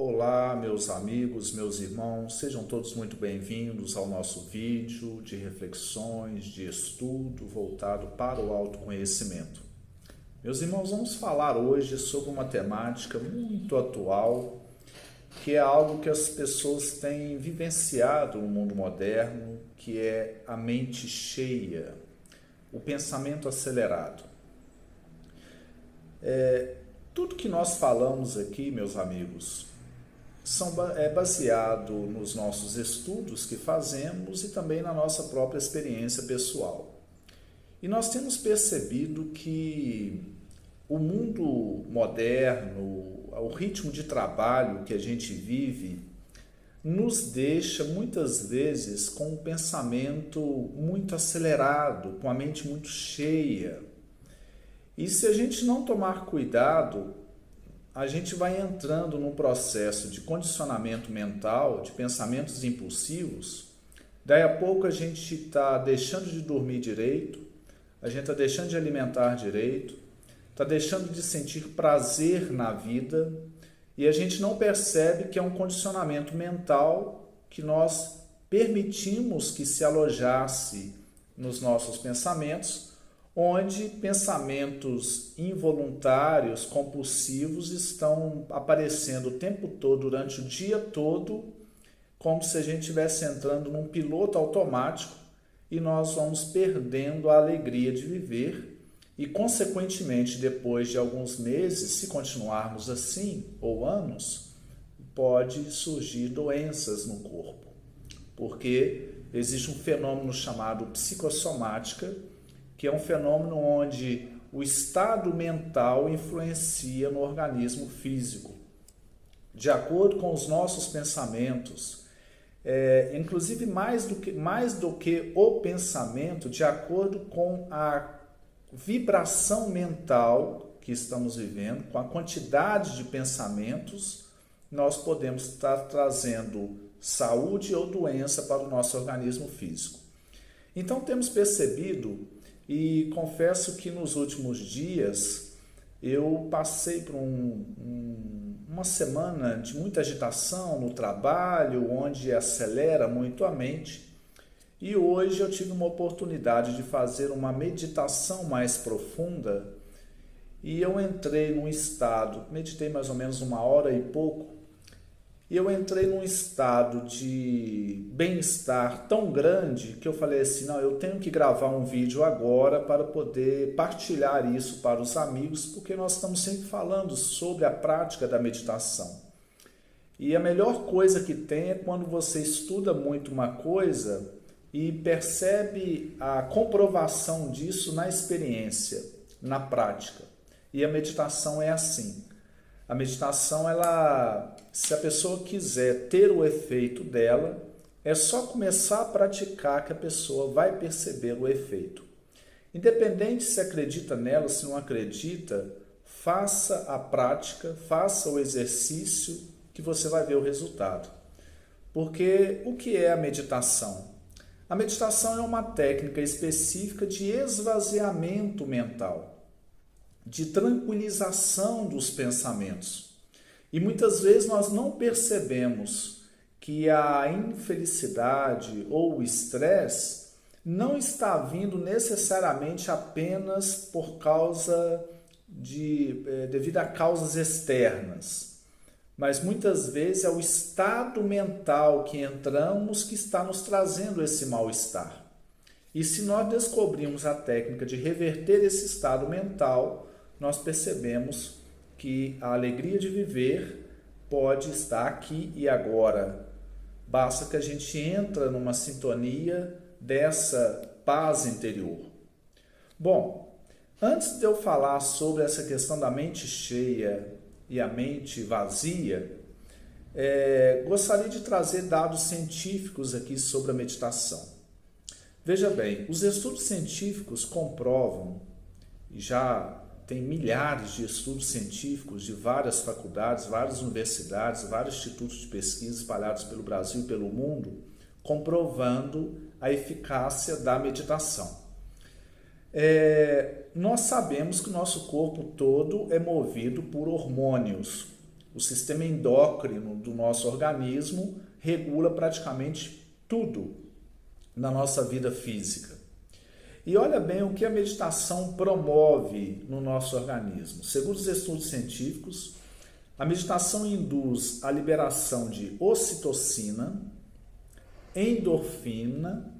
Olá, meus amigos, meus irmãos, sejam todos muito bem-vindos ao nosso vídeo de reflexões, de estudo voltado para o autoconhecimento. Meus irmãos, vamos falar hoje sobre uma temática muito atual, que é algo que as pessoas têm vivenciado no mundo moderno, que é a mente cheia, o pensamento acelerado. Tudo que nós falamos aqui, meus amigos, é baseado nos nossos estudos que fazemos e também na nossa própria experiência pessoal. E nós temos percebido que o mundo moderno, o ritmo de trabalho que a gente vive, nos deixa muitas vezes com um pensamento muito acelerado, com a mente muito cheia. E se a gente não tomar cuidado, a gente vai entrando num processo de condicionamento mental, de pensamentos impulsivos. Daí a pouco a gente está deixando de dormir direito, a gente está deixando de alimentar direito, está deixando de sentir prazer na vida e a gente não percebe que é um condicionamento mental que nós permitimos que se alojasse nos nossos pensamentos, onde pensamentos involuntários, compulsivos, estão aparecendo o tempo todo, durante o dia todo, como se a gente estivesse entrando num piloto automático e nós vamos perdendo a alegria de viver e, consequentemente, depois de alguns meses, se continuarmos assim, ou anos, pode surgir doenças no corpo, porque existe um fenômeno chamado psicossomática, que é um fenômeno onde o estado mental influencia no organismo físico. De acordo com os nossos pensamentos, inclusive mais do que o pensamento, de acordo com a vibração mental que estamos vivendo, com a quantidade de pensamentos, nós podemos estar trazendo saúde ou doença para o nosso organismo físico. Então temos percebido, e confesso que nos últimos dias eu passei por uma semana de muita agitação no trabalho, onde acelera muito a mente, e hoje eu tive uma oportunidade de fazer uma meditação mais profunda e eu entrei num estado, meditei mais ou menos 1 hora e pouco, e eu entrei num estado de bem-estar tão grande que eu falei assim, não, eu tenho que gravar um vídeo agora para poder partilhar isso para os amigos, porque nós estamos sempre falando sobre a prática da meditação. E a melhor coisa que tem é quando você estuda muito uma coisa e percebe a comprovação disso na experiência, na prática. E a meditação é assim. A meditação, se a pessoa quiser ter o efeito dela, é só começar a praticar que a pessoa vai perceber o efeito. Independente se acredita nela, se não acredita, faça a prática, faça o exercício que você vai ver o resultado. Porque o que é a meditação? A meditação é uma técnica específica de esvaziamento mental, de tranquilização dos pensamentos. E muitas vezes nós não percebemos que a infelicidade ou o estresse não está vindo necessariamente apenas por causa devido a causas externas, mas muitas vezes é o estado mental que entramos que está nos trazendo esse mal-estar. E se nós descobrirmos a técnica de reverter esse estado mental, nós percebemos que a alegria de viver pode estar aqui e agora. Basta que a gente entre numa sintonia dessa paz interior. Bom, antes de eu falar sobre essa questão da mente cheia e a mente vazia, gostaria de trazer dados científicos aqui sobre a meditação. Veja bem, os estudos científicos comprovam, e já tem milhares de estudos científicos de várias faculdades, várias universidades, vários institutos de pesquisa espalhados pelo Brasil e pelo mundo, comprovando a eficácia da meditação. Nós sabemos que o nosso corpo todo é movido por hormônios. O sistema endócrino do nosso organismo regula praticamente tudo na nossa vida física. E olha bem o que a meditação promove no nosso organismo. Segundo os estudos científicos, a meditação induz a liberação de ocitocina, endorfina,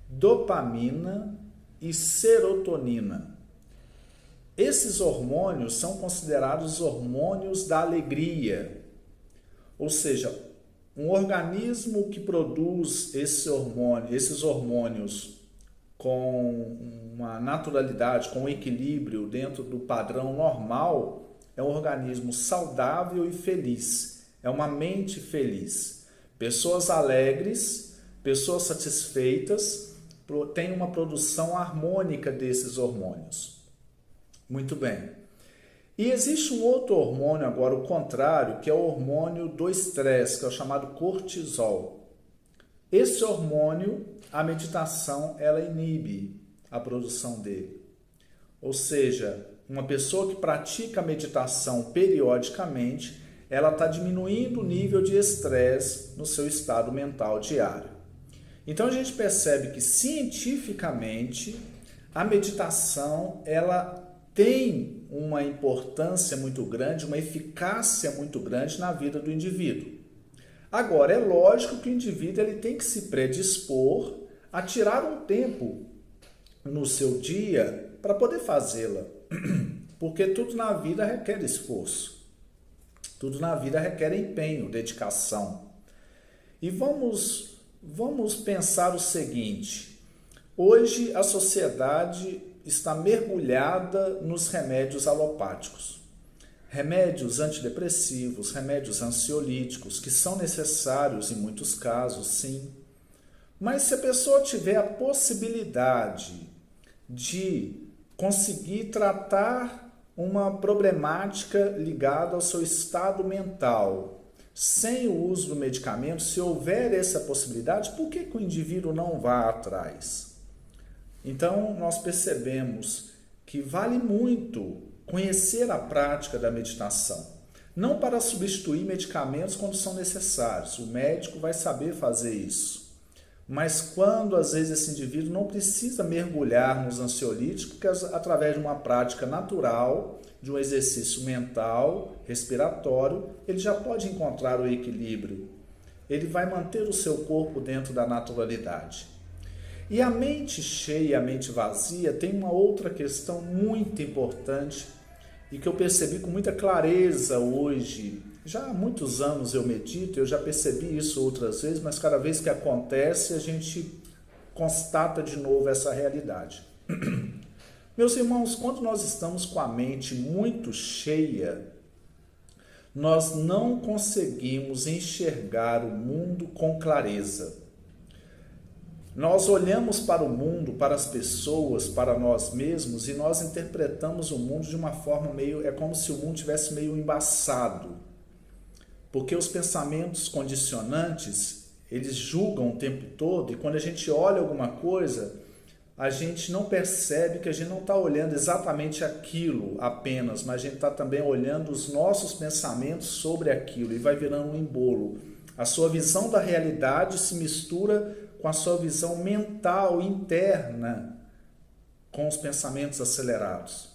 dopamina e serotonina. Esses hormônios são considerados hormônios da alegria, ou seja, um organismo que produz esses hormônios com uma naturalidade, com um equilíbrio dentro do padrão normal, é um organismo saudável e feliz, é uma mente feliz. Pessoas alegres, pessoas satisfeitas, têm uma produção harmônica desses hormônios. Muito bem. E existe um outro hormônio agora, o contrário, que é o hormônio do estresse, que é o chamado cortisol. Esse hormônio, a meditação, ela inibe a produção dele. Ou seja, uma pessoa que pratica a meditação periodicamente, ela está diminuindo o nível de estresse no seu estado mental diário. Então a gente percebe que cientificamente a meditação ela tem uma importância muito grande, uma eficácia muito grande na vida do indivíduo. Agora, é lógico que o indivíduo ele tem que se predispor a tirar um tempo no seu dia para poder fazê-la. Porque tudo na vida requer esforço. Tudo na vida requer empenho, dedicação. E vamos pensar o seguinte. Hoje a sociedade está mergulhada nos remédios alopáticos. Remédios antidepressivos, remédios ansiolíticos, que são necessários em muitos casos, sim. Mas se a pessoa tiver a possibilidade de conseguir tratar uma problemática ligada ao seu estado mental, sem o uso do medicamento, se houver essa possibilidade, por que o indivíduo não vá atrás? Então, nós percebemos que vale muito conhecer a prática da meditação. Não para substituir medicamentos quando são necessários, o médico vai saber fazer isso. Mas quando, às vezes, esse indivíduo não precisa mergulhar nos ansiolíticos, porque através de uma prática natural, de um exercício mental, respiratório, ele já pode encontrar o equilíbrio. Ele vai manter o seu corpo dentro da naturalidade. E a mente cheia, a mente vazia, tem uma outra questão muito importante e que eu percebi com muita clareza hoje. Já há muitos anos eu medito, eu já percebi isso outras vezes, mas cada vez que acontece a gente constata de novo essa realidade. Meus irmãos, quando nós estamos com a mente muito cheia, nós não conseguimos enxergar o mundo com clareza. Nós olhamos para o mundo, para as pessoas, para nós mesmos e nós interpretamos o mundo de uma forma é como se o mundo tivesse meio embaçado. Porque os pensamentos condicionantes, eles julgam o tempo todo e quando a gente olha alguma coisa, a gente não percebe que a gente não está olhando exatamente aquilo apenas, mas a gente está também olhando os nossos pensamentos sobre aquilo e vai virando um embolo. A sua visão da realidade se mistura com a sua visão mental interna, com os pensamentos acelerados.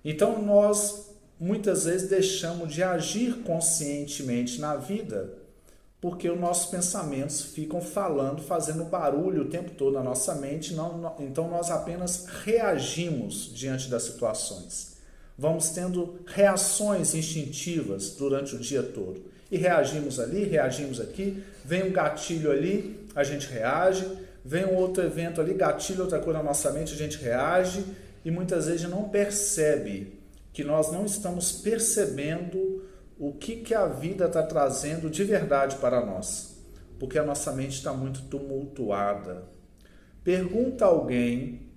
Então nós muitas vezes deixamos de agir conscientemente na vida, porque os nossos pensamentos ficam falando, fazendo barulho o tempo todo na nossa mente, então nós apenas reagimos diante das situações. Vamos tendo reações instintivas durante o dia todo. E reagimos ali, reagimos aqui, vem um gatilho ali, a gente reage, vem um outro evento ali, gatilho, outra coisa na nossa mente, a gente reage e muitas vezes não percebe que nós não estamos percebendo o que a vida está trazendo de verdade para nós, porque a nossa mente está muito tumultuada. Pergunta a alguém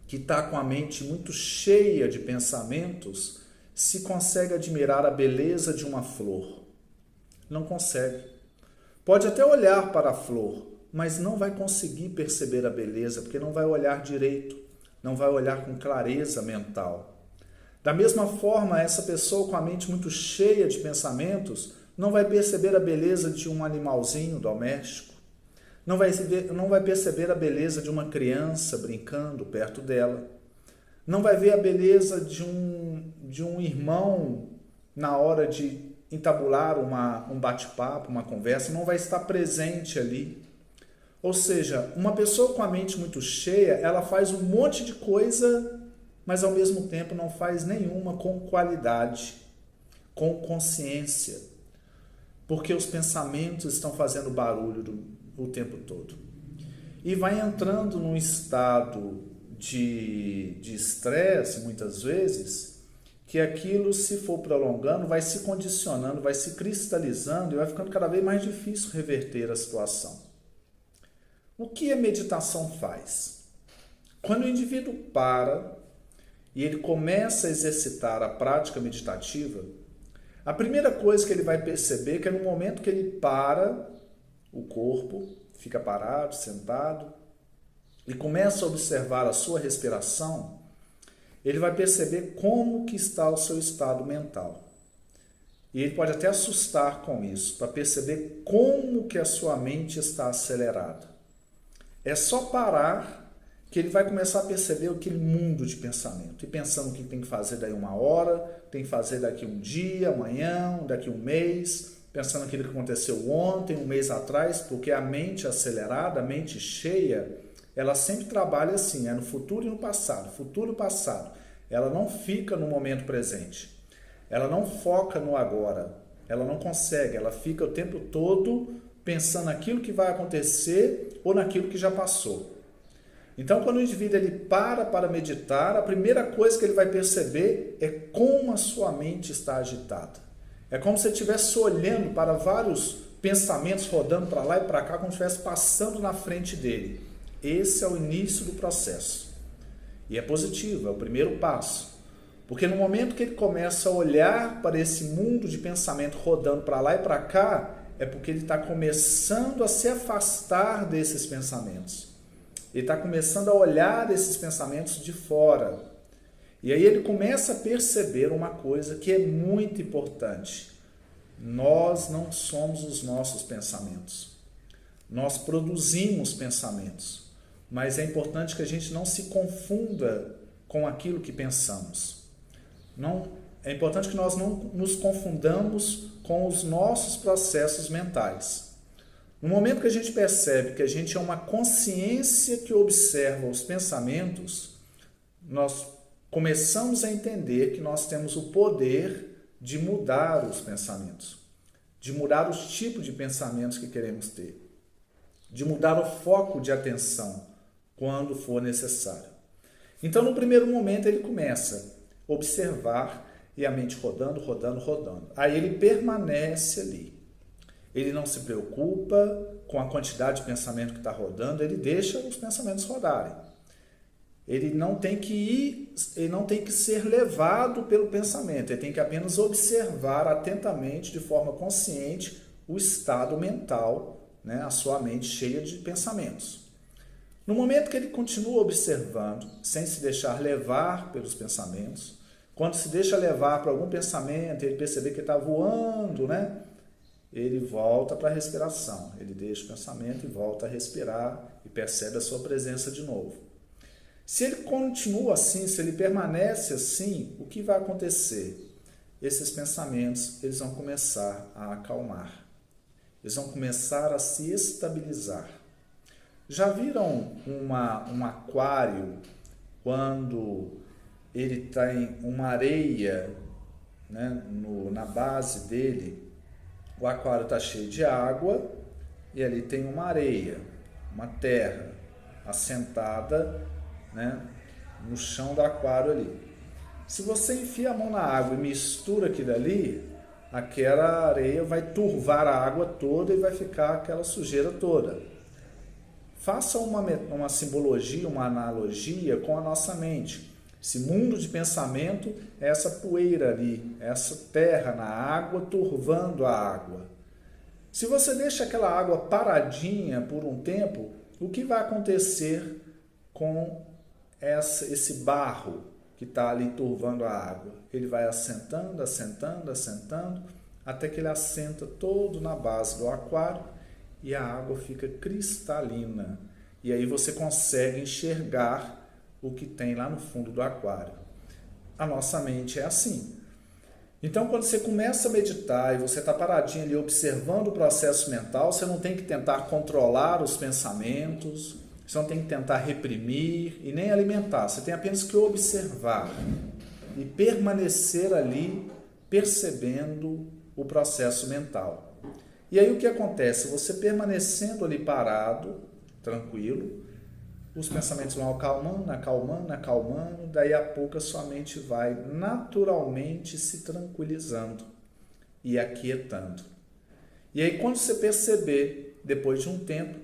que está com a mente muito cheia de pensamentos se consegue admirar a beleza de uma flor. Não consegue. Pode até olhar para a flor, mas não vai conseguir perceber a beleza, porque não vai olhar direito, não vai olhar com clareza mental. Da mesma forma, essa pessoa com a mente muito cheia de pensamentos não vai perceber a beleza de um animalzinho doméstico, não vai perceber a beleza de uma criança brincando perto dela, não vai ver a beleza de um irmão na hora de entabular um bate-papo, uma conversa, não vai estar presente ali. Ou seja, uma pessoa com a mente muito cheia, ela faz um monte de coisa, mas ao mesmo tempo não faz nenhuma com qualidade, com consciência, porque os pensamentos estão fazendo barulho o tempo todo. E vai entrando num estado de estresse, muitas vezes, que aquilo, se for prolongando, vai se condicionando, vai se cristalizando e vai ficando cada vez mais difícil reverter a situação. O que a meditação faz? Quando o indivíduo para e ele começa a exercitar a prática meditativa, a primeira coisa que ele vai perceber é que no momento que ele para, o corpo fica parado, sentado, e começa a observar a sua respiração, ele vai perceber como que está o seu estado mental. E ele pode até assustar com isso, para perceber como que a sua mente está acelerada. É só parar que ele vai começar a perceber aquele mundo de pensamento. E pensando o que tem que fazer daí 1 hora, tem que fazer daqui um dia, amanhã, daqui um mês, pensando aquilo que aconteceu ontem, um mês atrás, porque a mente acelerada, a mente cheia, ela sempre trabalha assim, no futuro e no passado, futuro e passado. Ela não fica no momento presente. Ela não foca no agora. Ela não consegue, ela fica o tempo todo pensando naquilo que vai acontecer ou naquilo que já passou. Então, quando o indivíduo ele para meditar, a primeira coisa que ele vai perceber é como a sua mente está agitada. É como se ele estivesse olhando para vários pensamentos rodando para lá e para cá, como se estivesse passando na frente dele. Esse é o início do processo. E é positivo, é o primeiro passo. Porque no momento que ele começa a olhar para esse mundo de pensamento rodando para lá e para cá, é porque ele está começando a se afastar desses pensamentos. Ele está começando a olhar esses pensamentos de fora. E aí ele começa a perceber uma coisa que é muito importante. Nós não somos os nossos pensamentos. Nós produzimos pensamentos. Mas é importante que a gente não se confunda com aquilo que pensamos. É importante que nós não nos confundamos com os nossos processos mentais. No momento que a gente percebe que a gente é uma consciência que observa os pensamentos, nós começamos a entender que nós temos o poder de mudar os pensamentos, de mudar os tipos de pensamentos que queremos ter, de mudar o foco de atenção quando for necessário. Então, no primeiro momento, ele começa a observar e a mente rodando, rodando, rodando. Aí ele permanece ali. Ele não se preocupa com a quantidade de pensamento que está rodando, ele deixa os pensamentos rodarem. Ele não tem que ser levado pelo pensamento, ele tem que apenas observar atentamente, de forma consciente, o estado mental, a sua mente cheia de pensamentos. No momento que ele continua observando, sem se deixar levar pelos pensamentos, quando se deixa levar para algum pensamento, ele perceber que ele está voando, ele volta para a respiração. Ele deixa o pensamento e volta a respirar e percebe a sua presença de novo. Se ele continua assim, se ele permanece assim, o que vai acontecer? Esses pensamentos eles vão começar a acalmar. Eles vão começar a se estabilizar. Já viram um aquário quando ele tem uma areia na base dele? O aquário está cheio de água e ali tem uma areia, uma terra assentada no chão do aquário ali. Se você enfia a mão na água e mistura aquilo ali, aquela areia vai turvar a água toda e vai ficar aquela sujeira toda. Faça uma simbologia, uma analogia com a nossa mente. Esse mundo de pensamento é essa poeira ali, essa terra na água, turvando a água. Se você deixa aquela água paradinha por um tempo, o que vai acontecer com esse barro? que está ali turvando a água. Ele vai assentando, assentando, assentando, até que ele assenta todo na base do aquário e a água fica cristalina. E aí você consegue enxergar o que tem lá no fundo do aquário. A nossa mente é assim. Então, quando você começa a meditar e você está paradinho ali observando o processo mental, você não tem que tentar controlar os pensamentos, você não tem que tentar reprimir e nem alimentar. Você tem apenas que observar e permanecer ali percebendo o processo mental. E aí o que acontece? Você permanecendo ali parado, tranquilo, os pensamentos vão acalmando, acalmando, acalmando, daí a pouco a sua mente vai naturalmente se tranquilizando e aquietando. E aí quando você perceber, depois de um tempo,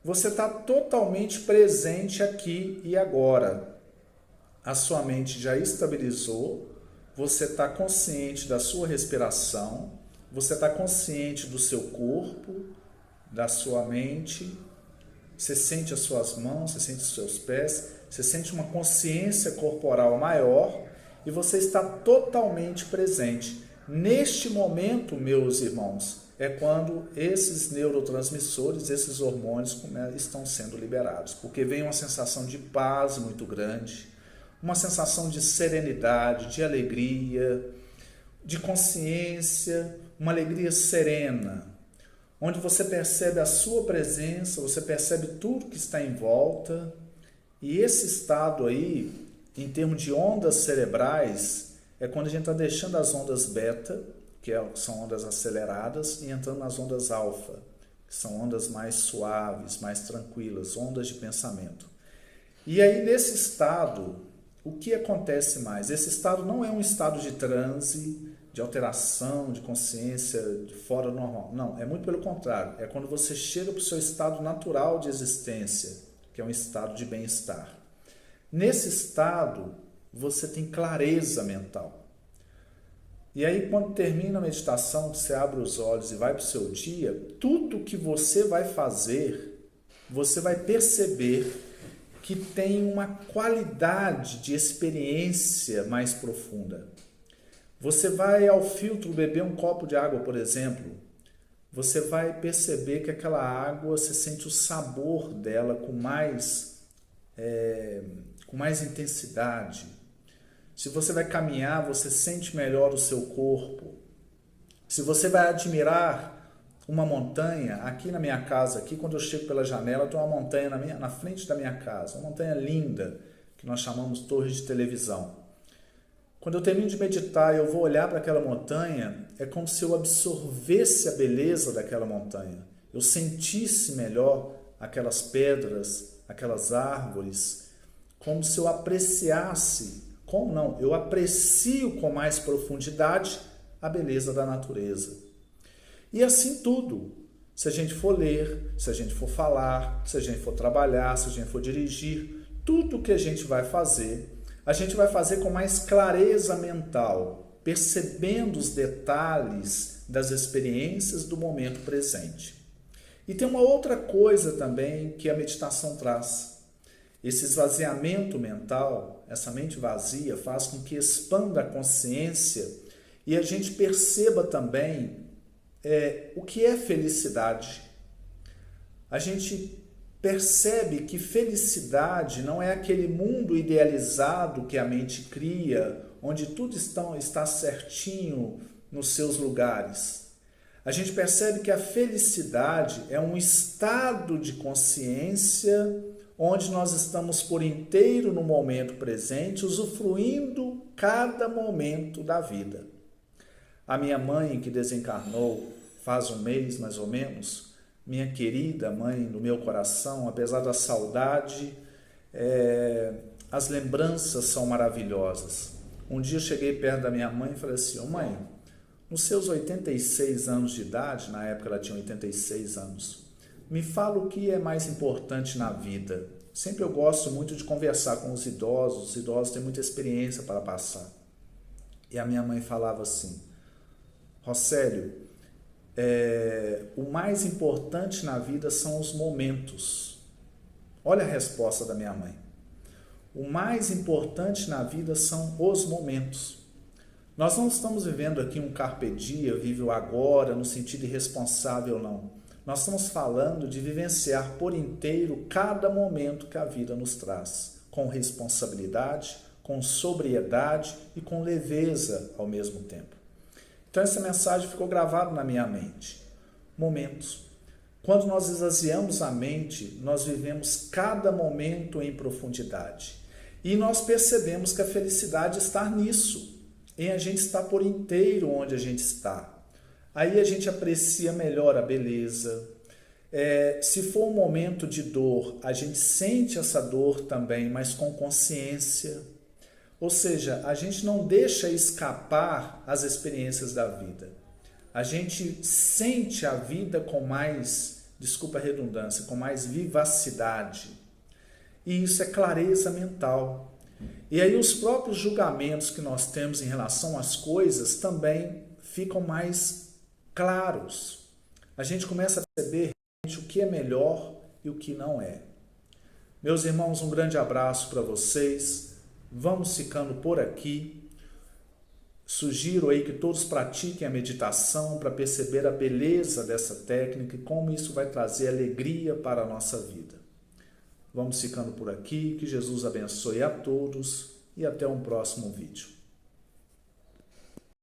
você está totalmente presente aqui e agora. A sua mente já estabilizou, você está consciente da sua respiração, você está consciente do seu corpo, da sua mente. Você sente as suas mãos, você sente os seus pés, você sente uma consciência corporal maior e você está totalmente presente. Neste momento, meus irmãos, é quando esses neurotransmissores, esses hormônios estão sendo liberados, porque vem uma sensação de paz muito grande, uma sensação de serenidade, de alegria, de consciência, uma alegria serena, onde você percebe a sua presença, você percebe tudo que está em volta, e esse estado aí, em termos de ondas cerebrais, é quando a gente está deixando as ondas beta, que são ondas aceleradas, e entrando nas ondas alfa, que são ondas mais suaves, mais tranquilas, ondas de pensamento. E aí nesse estado, o que acontece mais? Esse estado não é um estado de transe, de alteração, de consciência fora do normal. Não, é muito pelo contrário. É quando você chega para o seu estado natural de existência, que é um estado de bem-estar. Nesse estado, você tem clareza mental. E aí, quando termina a meditação, você abre os olhos e vai para o seu dia, tudo que você vai fazer, você vai perceber que tem uma qualidade de experiência mais profunda. Você vai ao filtro beber um copo de água, por exemplo, você vai perceber que aquela água, você sente o sabor dela com mais intensidade. Se você vai caminhar, você sente melhor o seu corpo. Se você vai admirar uma montanha, aqui na minha casa, aqui quando eu chego pela janela, tem uma montanha na frente da minha casa, uma montanha linda, que nós chamamos torre de televisão. Quando eu termino de meditar e eu vou olhar para aquela montanha, é como se eu absorvesse a beleza daquela montanha. Eu sentisse melhor aquelas pedras, aquelas árvores, como se eu apreciasse, como não? Eu aprecio com mais profundidade a beleza da natureza. E assim tudo. Se a gente for ler, se a gente for falar, se a gente for trabalhar, se a gente for dirigir, tudo que a gente vai fazer com mais clareza mental, percebendo os detalhes das experiências do momento presente. E tem uma outra coisa também que a meditação traz. Esse esvaziamento mental, essa mente vazia, faz com que expanda a consciência e a gente perceba também o que é felicidade. A gente percebe que felicidade não é aquele mundo idealizado que a mente cria, onde tudo está certinho nos seus lugares. A gente percebe que a felicidade é um estado de consciência onde nós estamos por inteiro no momento presente, usufruindo cada momento da vida. A minha mãe, que desencarnou faz um mês mais ou menos, minha querida mãe do meu coração, apesar da saudade, as lembranças são maravilhosas. Um dia eu cheguei perto da minha mãe e falei assim: mãe, nos seus 86 anos de idade, na época ela tinha 86 anos, me fala o que é mais importante na vida. Sempre eu gosto muito de conversar com os idosos têm muita experiência para passar. E a minha mãe falava assim: Rosélio, o mais importante na vida são os momentos. Olha a resposta da minha mãe. o mais importante na vida são os momentos. Nós não estamos vivendo aqui um carpe diem, vive o agora, no sentido irresponsável, não. Nós estamos falando de vivenciar por inteiro cada momento que a vida nos traz, com responsabilidade, com sobriedade e com leveza ao mesmo tempo. Então essa mensagem ficou gravada na minha mente. Momentos. Quando nós esvaziamos a mente, nós vivemos cada momento em profundidade. E nós percebemos que a felicidade está nisso, em a gente estar por inteiro onde a gente está. Aí a gente aprecia melhor a beleza. Se for um momento de dor, a gente sente essa dor também, mas com consciência. Ou seja, a gente não deixa escapar as experiências da vida. A gente sente a vida com mais, desculpa a redundância, com mais vivacidade. E isso é clareza mental. E aí os próprios julgamentos que nós temos em relação às coisas também ficam mais claros. A gente começa a perceber realmente o que é melhor e o que não é. Meus irmãos, um grande abraço para vocês. Vamos ficando por aqui. Sugiro aí que todos pratiquem a meditação para perceber a beleza dessa técnica e como isso vai trazer alegria para a nossa vida. Vamos ficando por aqui, que Jesus abençoe a todos e até um próximo vídeo.